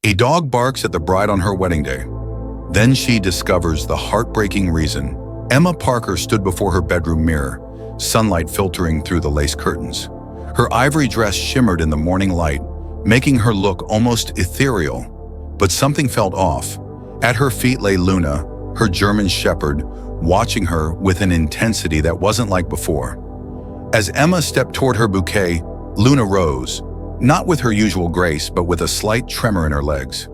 A dog barks at the bride on her wedding day. Then she discovers the heartbreaking reason. Emma Parker stood before her bedroom mirror, sunlight filtering through the lace curtains. Her ivory dress shimmered in the morning light, making her look almost ethereal. But something felt off. At her feet lay Luna, her German shepherd, watching her with an intensity that wasn't like before. As Emma stepped toward her bouquet, Luna rose, not with her usual grace, but with a slight tremor in her legs.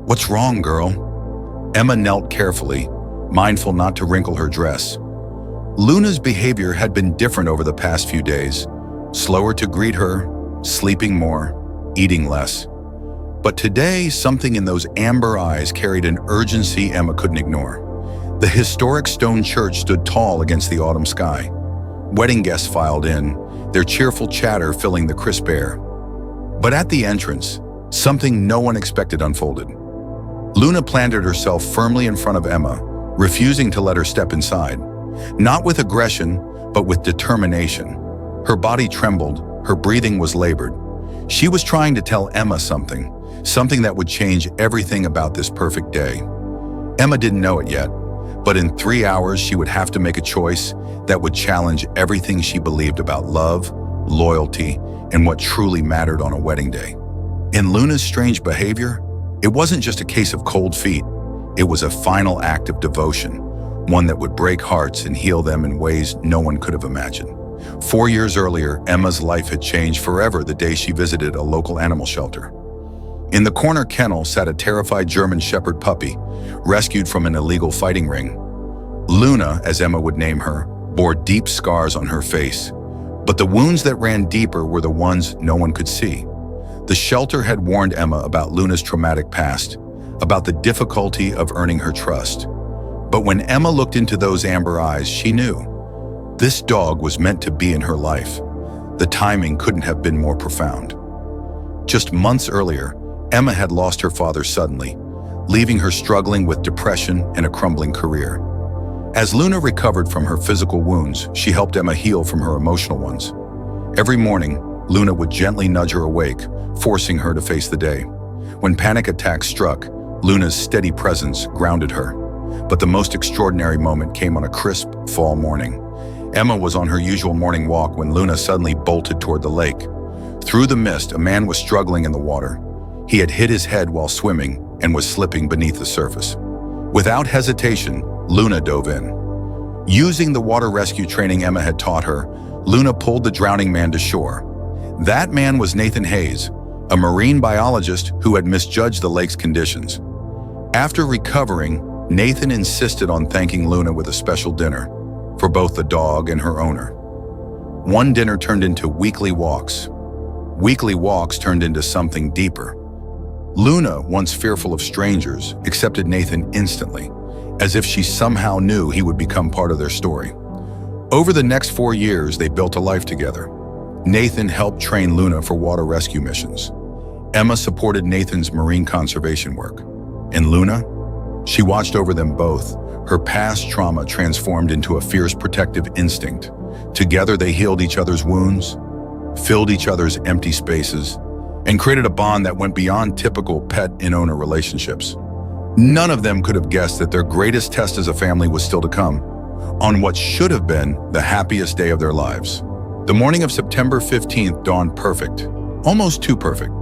"What's wrong, girl?" Emma knelt carefully, mindful not to wrinkle her dress. Luna's behavior had been different over the past few days, slower to greet her, sleeping more, eating less. But today, something in those amber eyes carried an urgency Emma couldn't ignore. The historic stone church stood tall against the autumn sky. Wedding guests filed in, their cheerful chatter filling the crisp air. But at the entrance, something no one expected unfolded. Luna planted herself firmly in front of Emma, refusing to let her step inside. Not with aggression, but with determination. Her body trembled, her breathing was labored. She was trying to tell Emma something that would change everything about this perfect day. Emma didn't know it yet, but in 3 hours she would have to make a choice that would challenge everything she believed about love, loyalty, and what truly mattered on a wedding day. In Luna's strange behavior, it wasn't just a case of cold feet. It was a final act of devotion, one that would break hearts and heal them in ways no one could have imagined. 4 years earlier, Emma's life had changed forever the day she visited a local animal shelter. In the corner kennel sat a terrified German shepherd puppy, rescued from an illegal fighting ring. Luna, as Emma would name her, bore deep scars on her face, but the wounds that ran deeper were the ones no one could see. The shelter had warned Emma about Luna's traumatic past, about the difficulty of earning her trust. But when Emma looked into those amber eyes, she knew. This dog was meant to be in her life. The timing couldn't have been more profound. Just months earlier, Emma had lost her father suddenly, leaving her struggling with depression and a crumbling career. As Luna recovered from her physical wounds, she helped Emma heal from her emotional ones. Every morning, Luna would gently nudge her awake, forcing her to face the day. When panic attacks struck, Luna's steady presence grounded her. But the most extraordinary moment came on a crisp fall morning. Emma was on her usual morning walk when Luna suddenly bolted toward the lake. Through the mist, a man was struggling in the water. He had hit his head while swimming and was slipping beneath the surface. Without hesitation, Luna dove in. Using the water rescue training Emma had taught her, Luna pulled the drowning man to shore. That man was Nathan Hayes, a marine biologist who had misjudged the lake's conditions. After recovering, Nathan insisted on thanking Luna with a special dinner for both the dog and her owner. One dinner turned into weekly walks. Weekly walks turned into something deeper. Luna, once fearful of strangers, accepted Nathan instantly, as if she somehow knew he would become part of their story. Over the next 4 years, they built a life together. Nathan helped train Luna for water rescue missions. Emma supported Nathan's marine conservation work. And Luna? She watched over them both, her past trauma transformed into a fierce protective instinct. Together they healed each other's wounds, filled each other's empty spaces, and created a bond that went beyond typical pet and owner relationships. None of them could have guessed that their greatest test as a family was still to come, on what should have been the happiest day of their lives. The morning of September 15th dawned perfect, almost too perfect.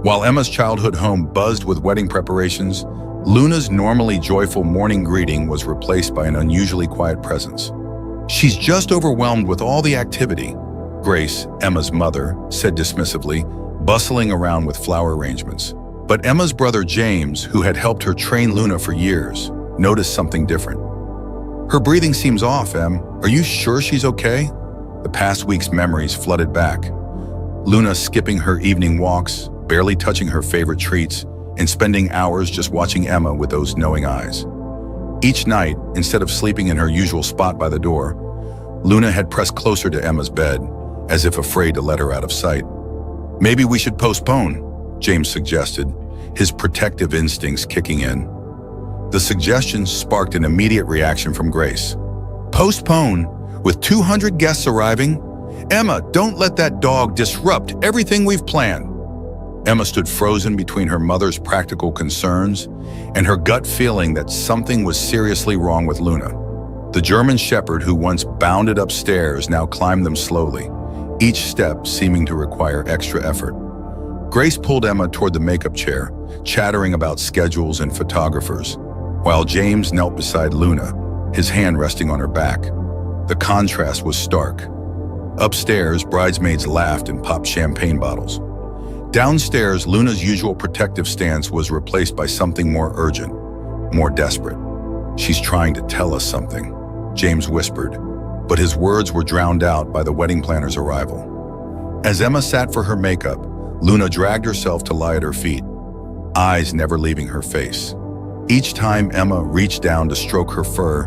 While Emma's childhood home buzzed with wedding preparations, Luna's normally joyful morning greeting was replaced by an unusually quiet presence. "She's just overwhelmed with all the activity," Grace, Emma's mother, said dismissively, bustling around with flower arrangements. But Emma's brother James, who had helped her train Luna for years, noticed something different. "Her breathing seems off, Em. Are you sure she's okay?" The past week's memories flooded back. Luna skipping her evening walks, barely touching her favorite treats, and spending hours just watching Emma with those knowing eyes. Each night, instead of sleeping in her usual spot by the door, Luna had pressed closer to Emma's bed, as if afraid to let her out of sight. "Maybe we should postpone," James suggested, his protective instincts kicking in. The suggestion sparked an immediate reaction from Grace. "Postpone? With 200 guests arriving? Emma, don't let that dog disrupt everything we've planned." Emma stood frozen between her mother's practical concerns and her gut feeling that something was seriously wrong with Luna. The German Shepherd who once bounded upstairs now climbed them slowly, each step seeming to require extra effort. Grace pulled Emma toward the makeup chair, chattering about schedules and photographers, while James knelt beside Luna, his hand resting on her back. The contrast was stark. Upstairs, bridesmaids laughed and popped champagne bottles. Downstairs, Luna's usual protective stance was replaced by something more urgent, more desperate. "She's trying to tell us something," James whispered, but his words were drowned out by the wedding planner's arrival. As Emma sat for her makeup, Luna dragged herself to lie at her feet, eyes never leaving her face. Each time Emma reached down to stroke her fur,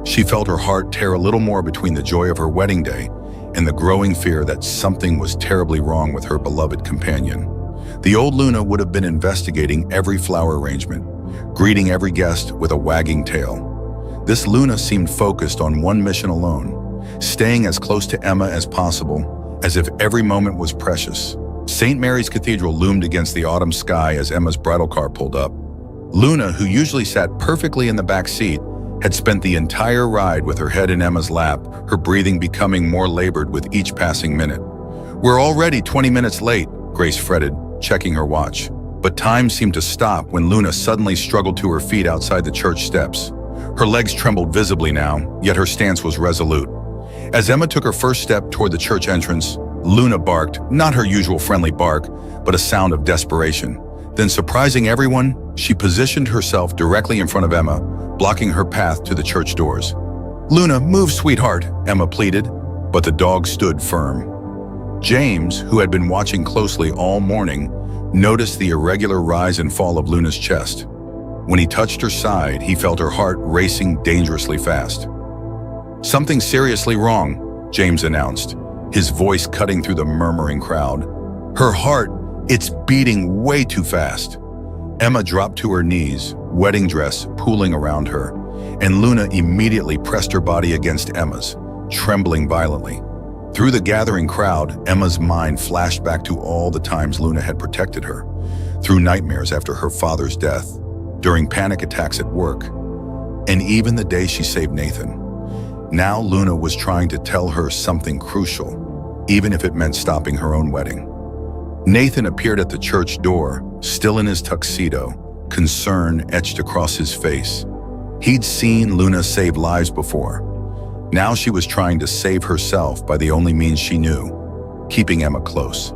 she felt her heart tear a little more between the joy of her wedding day and the growing fear that something was terribly wrong with her beloved companion. The old Luna would have been investigating every flower arrangement, greeting every guest with a wagging tail. This Luna seemed focused on one mission alone, staying as close to Emma as possible, as if every moment was precious. St. Mary's Cathedral loomed against the autumn sky as Emma's bridal car pulled up. Luna, who usually sat perfectly in the back seat, had spent the entire ride with her head in Emma's lap, her breathing becoming more labored with each passing minute. "We're already 20 minutes late," Grace fretted, checking her watch. But time seemed to stop when Luna suddenly struggled to her feet outside the church steps. Her legs trembled visibly now, yet her stance was resolute. As Emma took her first step toward the church entrance, Luna barked, not her usual friendly bark, but a sound of desperation. Then, surprising everyone, she positioned herself directly in front of Emma, blocking her path to the church doors. "Luna, move, sweetheart," Emma pleaded, but the dog stood firm. James, who had been watching closely all morning, noticed the irregular rise and fall of Luna's chest. When he touched her side, he felt her heart racing dangerously fast. "Something seriously wrong," James announced, his voice cutting through the murmuring crowd. "Her heart, it's beating way too fast." Emma dropped to her knees, wedding dress pooling around her, and Luna immediately pressed her body against Emma's, trembling violently. Through the gathering crowd, Emma's mind flashed back to all the times Luna had protected her, through nightmares after her father's death, during panic attacks at work, and even the day she saved Nathan. Now Luna was trying to tell her something crucial, even if it meant stopping her own wedding. Nathan appeared at the church door, still in his tuxedo, concern etched across his face. He'd seen Luna save lives before. Now she was trying to save herself by the only means she knew, keeping Emma close.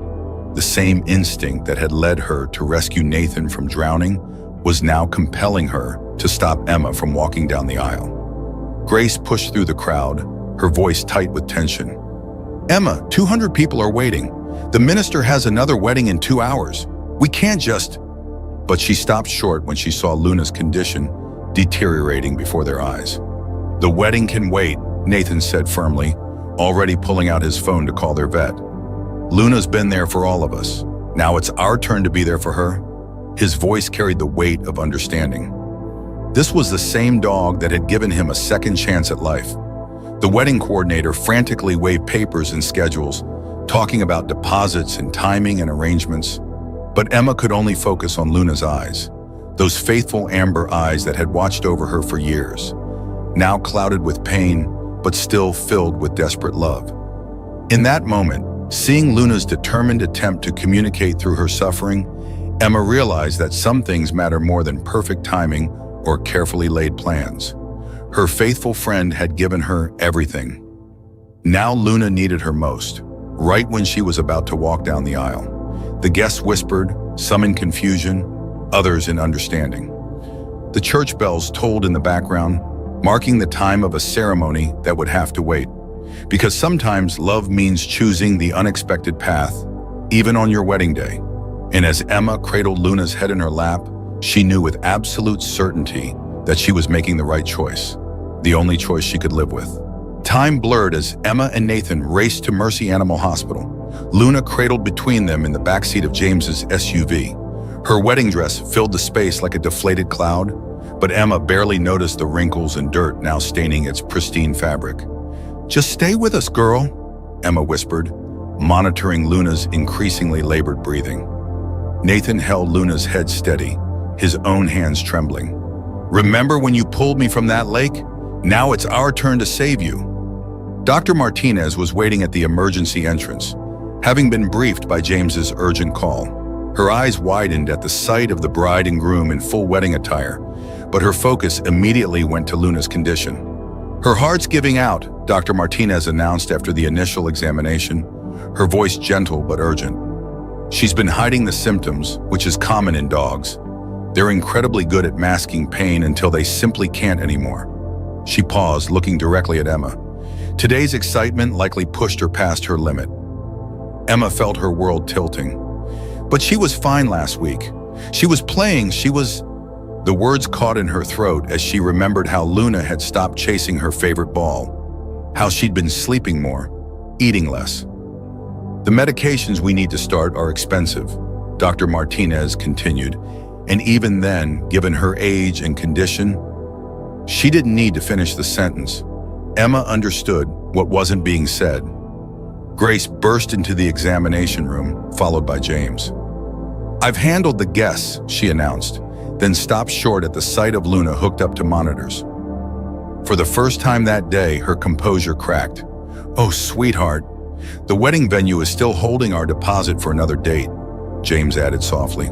The same instinct that had led her to rescue Nathan from drowning was now compelling her to stop Emma from walking down the aisle. Grace pushed through the crowd, her voice tight with tension. "Emma, 200 people are waiting. The minister has another wedding in 2 hours. We can't just..." But she stopped short when she saw Luna's condition deteriorating before their eyes. "The wedding can wait," Nathan said firmly, already pulling out his phone to call their vet. "Luna's been there for all of us. Now it's our turn to be there for her." His voice carried the weight of understanding. This was the same dog that had given him a second chance at life. The wedding coordinator frantically waved papers and schedules, talking about deposits and timing and arrangements. But Emma could only focus on Luna's eyes, those faithful amber eyes that had watched over her for years, now clouded with pain, but still filled with desperate love. In that moment, seeing Luna's determined attempt to communicate through her suffering, Emma realized that some things matter more than perfect timing or carefully laid plans. Her faithful friend had given her everything. Now Luna needed her most, right when she was about to walk down the aisle. The guests whispered, some in confusion, others in understanding. The church bells tolled in the background, marking the time of a ceremony that would have to wait. Because sometimes love means choosing the unexpected path, even on your wedding day. And as Emma cradled Luna's head in her lap, she knew with absolute certainty that she was making the right choice, the only choice she could live with. Time blurred as Emma and Nathan raced to Mercy Animal Hospital. Luna cradled between them in the backseat of James's SUV. Her wedding dress filled the space like a deflated cloud, but Emma barely noticed the wrinkles and dirt now staining its pristine fabric. "Just stay with us, girl," Emma whispered, monitoring Luna's increasingly labored breathing. Nathan held Luna's head steady, his own hands trembling. "Remember when you pulled me from that lake? Now it's our turn to save you." Dr. Martinez was waiting at the emergency entrance, having been briefed by James's urgent call. Her eyes widened at the sight of the bride and groom in full wedding attire, but her focus immediately went to Luna's condition. "Her heart's giving out," Dr. Martinez announced after the initial examination, her voice gentle but urgent. "She's been hiding the symptoms, which is common in dogs. They're incredibly good at masking pain until they simply can't anymore." She paused, looking directly at Emma. Today's excitement likely pushed her past her limit. Emma felt her world tilting. "But she was fine last week. She was playing, she was..." The words caught in her throat as she remembered how Luna had stopped chasing her favorite ball, how she'd been sleeping more, eating less. "The medications we need to start are expensive," Dr. Martinez continued, and even then, given her age and condition, she didn't need to finish the sentence. Emma understood what wasn't being said. Grace burst into the examination room, followed by James. "I've handled the guests," she announced, then stopped short at the sight of Luna hooked up to monitors. For the first time that day, her composure cracked. "Oh, sweetheart, the wedding venue is still holding our deposit for another date," James added softly.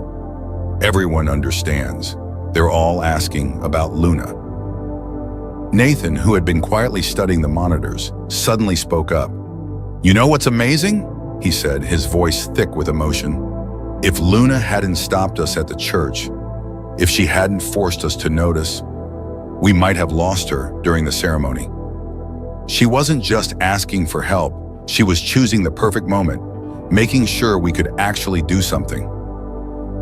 "Everyone understands. They're all asking about Luna." Nathan, who had been quietly studying the monitors, suddenly spoke up. "You know what's amazing?" he said, his voice thick with emotion. "If Luna hadn't stopped us at the church, if she hadn't forced us to notice, we might have lost her during the ceremony. She wasn't just asking for help, she was choosing the perfect moment, making sure we could actually do something."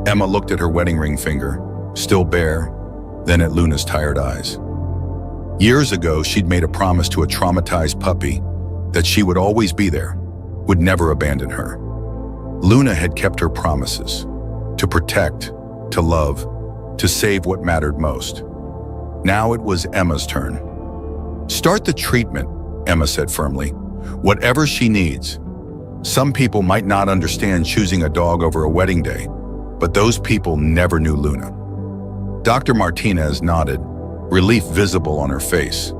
Emma looked at her wedding ring finger, still bare, then at Luna's tired eyes. Years ago, she'd made a promise to a traumatized puppy that she would always be there, would never abandon her. Luna had kept her promises, to protect, to love, to save what mattered most. Now it was Emma's turn. "Start the treatment," Emma said firmly. "Whatever she needs. Some people might not understand choosing a dog over a wedding day, but those people never knew Luna." Dr. Martinez nodded, relief visible on her face.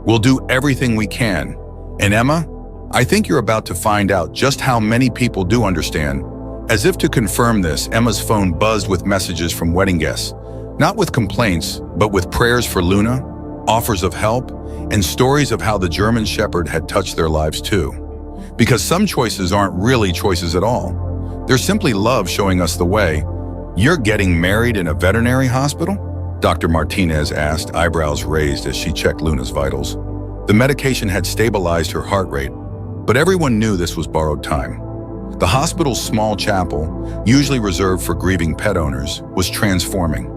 "We'll do everything we can. And Emma, I think you're about to find out just how many people do understand." As if to confirm this, Emma's phone buzzed with messages from wedding guests, not with complaints, but with prayers for Luna, offers of help, and stories of how the German Shepherd had touched their lives too. Because some choices aren't really choices at all. They're simply love showing us the way. "You're getting married in a veterinary hospital?" Dr. Martinez asked, eyebrows raised as she checked Luna's vitals. The medication had stabilized her heart rate, but everyone knew this was borrowed time. The hospital's small chapel, usually reserved for grieving pet owners, was transforming.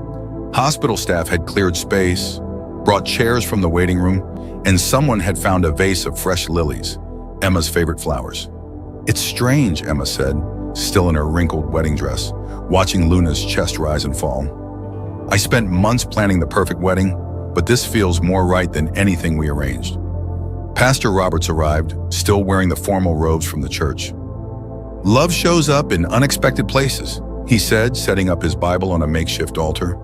Hospital staff had cleared space, brought chairs from the waiting room, and someone had found a vase of fresh lilies, Emma's favorite flowers. "It's strange," Emma said, still in her wrinkled wedding dress, watching Luna's chest rise and fall. "I spent months planning the perfect wedding, but this feels more right than anything we arranged." Pastor Roberts arrived, still wearing the formal robes from the church. "Love shows up in unexpected places," he said, setting up his Bible on a makeshift altar.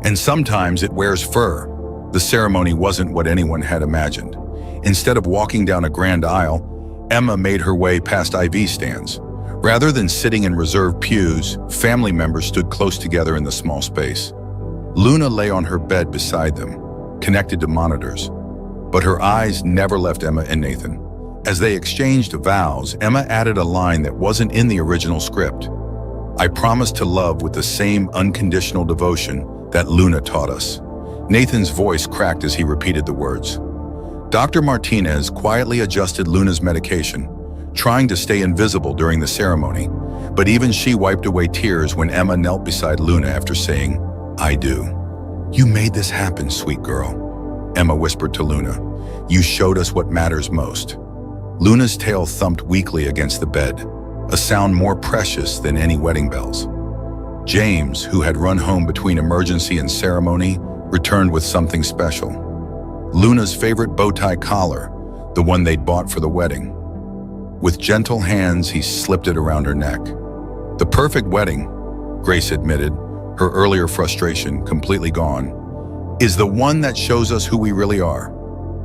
"And sometimes it wears fur." The ceremony wasn't what anyone had imagined. Instead of walking down a grand aisle, Emma made her way past IV stands. Rather than sitting in reserved pews, family members stood close together in the small space. Luna lay on her bed beside them, connected to monitors. But her eyes never left Emma and Nathan. As they exchanged vows, Emma added a line that wasn't in the original script. "I promise to love with the same unconditional devotion that Luna taught us." Nathan's voice cracked as he repeated the words. Dr. Martinez quietly adjusted Luna's medication, trying to stay invisible during the ceremony, but even she wiped away tears when Emma knelt beside Luna after saying, "I do." "You made this happen, sweet girl," Emma whispered to Luna. "You showed us what matters most." Luna's tail thumped weakly against the bed, a sound more precious than any wedding bells. James, who had run home between emergency and ceremony, returned with something special. Luna's favorite bow tie collar, the one they'd bought for the wedding. With gentle hands, he slipped it around her neck. The perfect wedding, Grace admitted, her earlier frustration completely gone, is the one that shows us who we really are.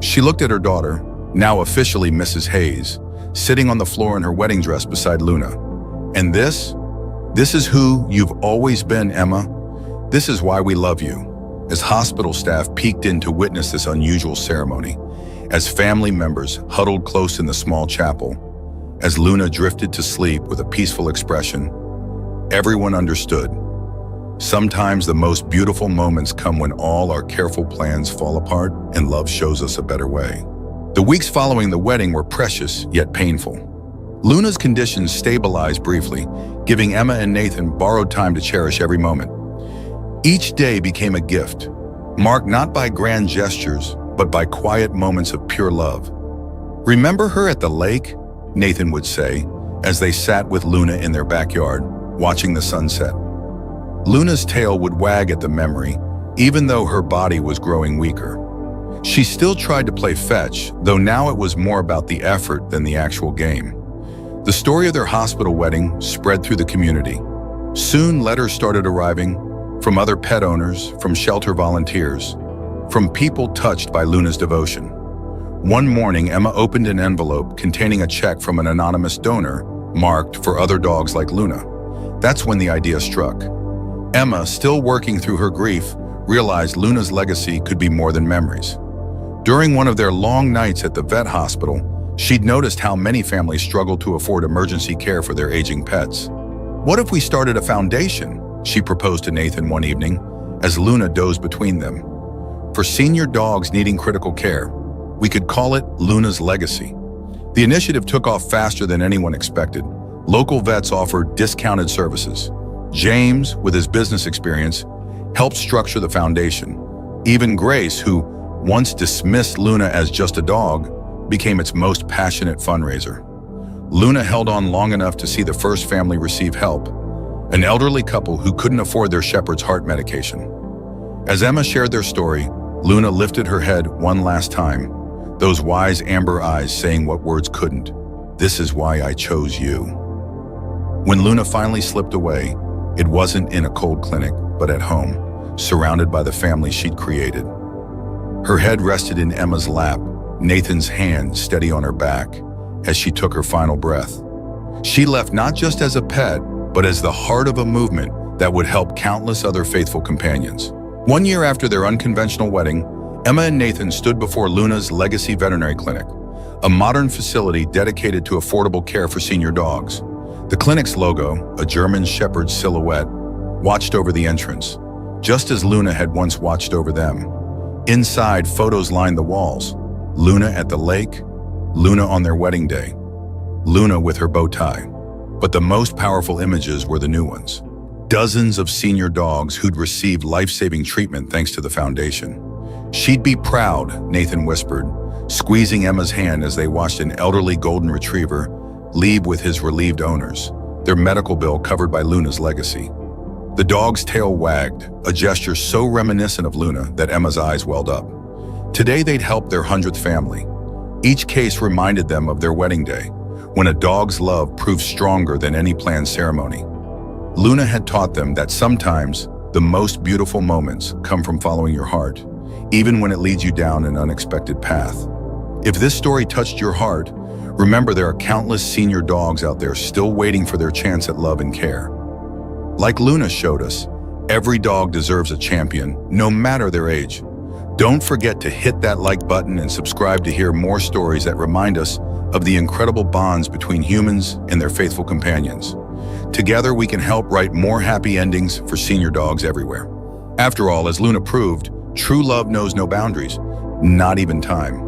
She looked at her daughter, now officially Mrs. Hayes, sitting on the floor in her wedding dress beside Luna. And this is who you've always been, Emma. This is why we love you. As hospital staff peeked in to witness this unusual ceremony, as family members huddled close in the small chapel, as Luna drifted to sleep with a peaceful expression, everyone understood. Sometimes the most beautiful moments come when all our careful plans fall apart and love shows us a better way. The weeks following the wedding were precious yet painful. Luna's condition stabilized briefly, giving Emma and Nathan borrowed time to cherish every moment. Each day became a gift, marked not by grand gestures, but by quiet moments of pure love. "Remember her at the lake?" Nathan would say, as they sat with Luna in their backyard, watching the sunset. Luna's tail would wag at the memory, even though her body was growing weaker. She still tried to play fetch, though now it was more about the effort than the actual game. The story of their hospital wedding spread through the community. Soon letters started arriving from other pet owners, from shelter volunteers, from people touched by Luna's devotion. One morning, Emma opened an envelope containing a check from an anonymous donor marked for other dogs like Luna. That's when the idea struck. Emma, still working through her grief, realized Luna's legacy could be more than memories. During one of their long nights at the vet hospital, she'd noticed how many families struggled to afford emergency care for their aging pets. "What if we started a foundation?" she proposed to Nathan one evening, as Luna dozed between them. "For senior dogs needing critical care. We could call it Luna's Legacy." The initiative took off faster than anyone expected. Local vets offered discounted services. James, with his business experience, helped structure the foundation. Even Grace, who once dismissed Luna as just a dog, became its most passionate fundraiser. Luna held on long enough to see the first family receive help, an elderly couple who couldn't afford their shepherd's heart medication. As Emma shared their story, Luna lifted her head one last time, those wise amber eyes saying what words couldn't. "This is why I chose you." When Luna finally slipped away, it wasn't in a cold clinic, but at home, surrounded by the family she'd created. Her head rested in Emma's lap, Nathan's hand steady on her back, as she took her final breath. She left not just as a pet, but as the heart of a movement that would help countless other faithful companions. 1 year after their unconventional wedding, Emma and Nathan stood before Luna's Legacy Veterinary Clinic, a modern facility dedicated to affordable care for senior dogs. The clinic's logo, a German shepherd's silhouette, watched over the entrance, just as Luna had once watched over them. Inside, photos lined the walls. Luna at the lake, Luna on their wedding day, Luna with her bow tie. But the most powerful images were the new ones. Dozens of senior dogs who'd received life-saving treatment thanks to the foundation. "She'd be proud," Nathan whispered, squeezing Emma's hand as they watched an elderly golden retriever leave with his relieved owners, their medical bill covered by Luna's legacy. The dog's tail wagged, a gesture so reminiscent of Luna that Emma's eyes welled up. Today they'd help their 100th family. Each case reminded them of their wedding day, when a dog's love proved stronger than any planned ceremony. Luna had taught them that sometimes the most beautiful moments come from following your heart, even when it leads you down an unexpected path. If this story touched your heart, remember there are countless senior dogs out there still waiting for their chance at love and care. Like Luna showed us, every dog deserves a champion, no matter their age. Don't forget to hit that like button and subscribe to hear more stories that remind us of the incredible bonds between humans and their faithful companions. Together we can help write more happy endings for senior dogs everywhere. After all, as Luna proved, true love knows no boundaries, not even time.